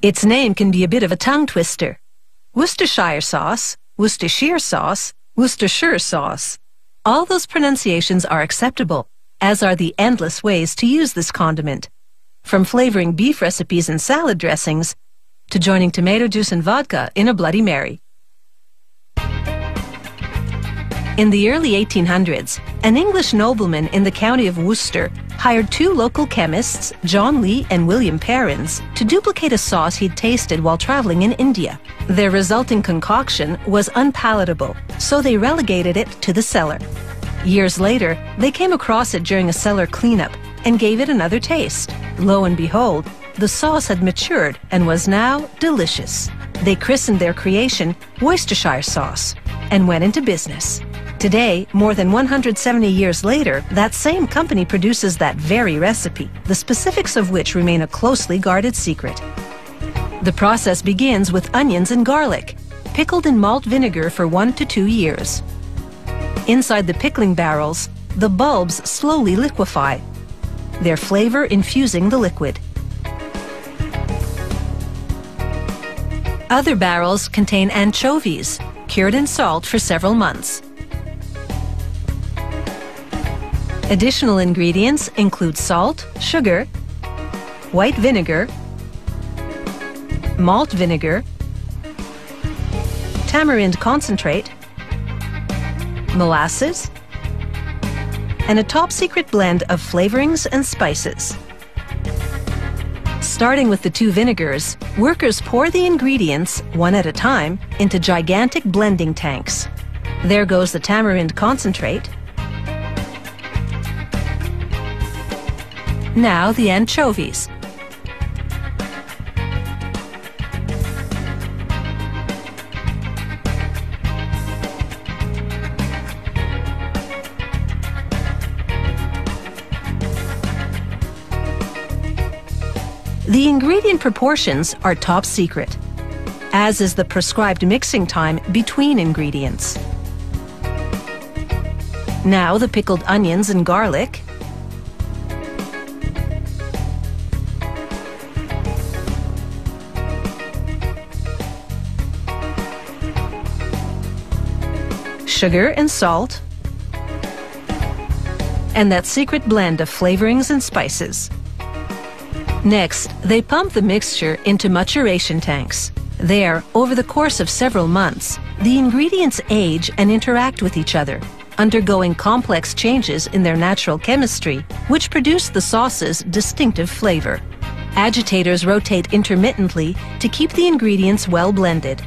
Its name can be a bit of a tongue twister. Worcestershire sauce, Worcestershire sauce, Worcestershire sauce. All those pronunciations are acceptable, as are the endless ways to use this condiment. From flavoring beef recipes and salad dressings, to joining tomato juice and vodka in a Bloody Mary. In the early 1800s, an English nobleman in the county of Worcester hired two local chemists, John Lee and William Perrins, to duplicate a sauce he'd tasted while traveling in India. Their resulting concoction was unpalatable, so they relegated it to the cellar. Years later, they came across it during a cellar cleanup and gave it another taste. Lo and behold, the sauce had matured and was now delicious. They christened their creation Worcestershire sauce and went into business. Today, more than 170 years later, that same company produces that very recipe, the specifics of which remain a closely guarded secret. The process begins with onions and garlic, pickled in malt vinegar for 1 to 2 years. Inside the pickling barrels, the bulbs slowly liquefy, their flavor infusing the liquid. Other barrels contain anchovies, cured in salt for several months. Additional ingredients include salt, sugar, white vinegar, malt vinegar, tamarind concentrate, molasses, and a top-secret blend of flavorings and spices. Starting with the 2 vinegars, workers pour the ingredients, one at a time, into gigantic blending tanks. There goes the tamarind concentrate. Now the anchovies. The ingredient proportions are top secret, as is the prescribed mixing time between ingredients. Now the pickled onions and garlic, sugar and salt, and that secret blend of flavorings and spices. Next, they pump the mixture into maturation tanks. There, over the course of several months, the ingredients age and interact with each other, undergoing complex changes in their natural chemistry, which produce the sauce's distinctive flavor. Agitators rotate intermittently to keep the ingredients well blended.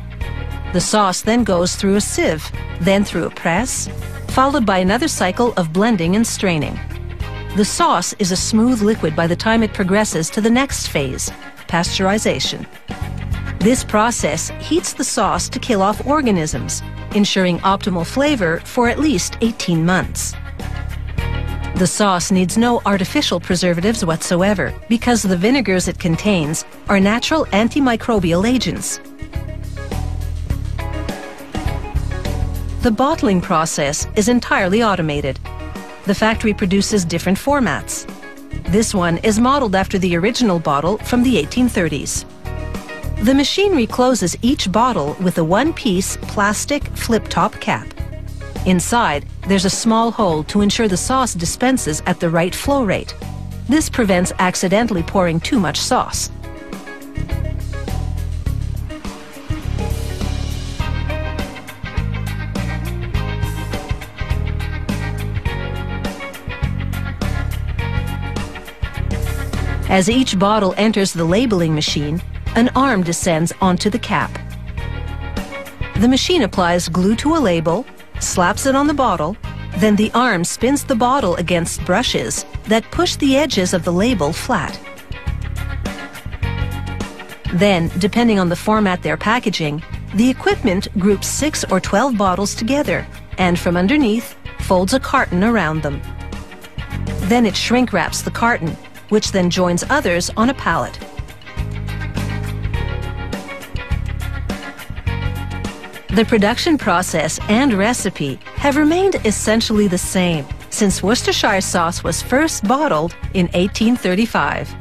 The sauce then goes through a sieve, then through a press, followed by another cycle of blending and straining. The sauce is a smooth liquid by the time it progresses to the next phase, pasteurization. This process heats the sauce to kill off organisms, ensuring optimal flavor for at least 18 months. The sauce needs no artificial preservatives whatsoever because the vinegars it contains are natural antimicrobial agents. The bottling process is entirely automated. The factory produces different formats. This one is modeled after the original bottle from the 1830s. The machinery closes each bottle with a one-piece plastic flip-top cap. Inside, there's a small hole to ensure the sauce dispenses at the right flow rate. This prevents accidentally pouring too much sauce. As each bottle enters the labeling machine, an arm descends onto the cap. The machine applies glue to a label, slaps it on the bottle, then the arm spins the bottle against brushes that push the edges of the label flat. Then, depending on the format they're packaging, the equipment groups 6 or 12 bottles together and from underneath folds a carton around them. Then it shrink wraps the carton, which then joins others on a pallet. The production process and recipe have remained essentially the same since Worcestershire sauce was first bottled in 1835.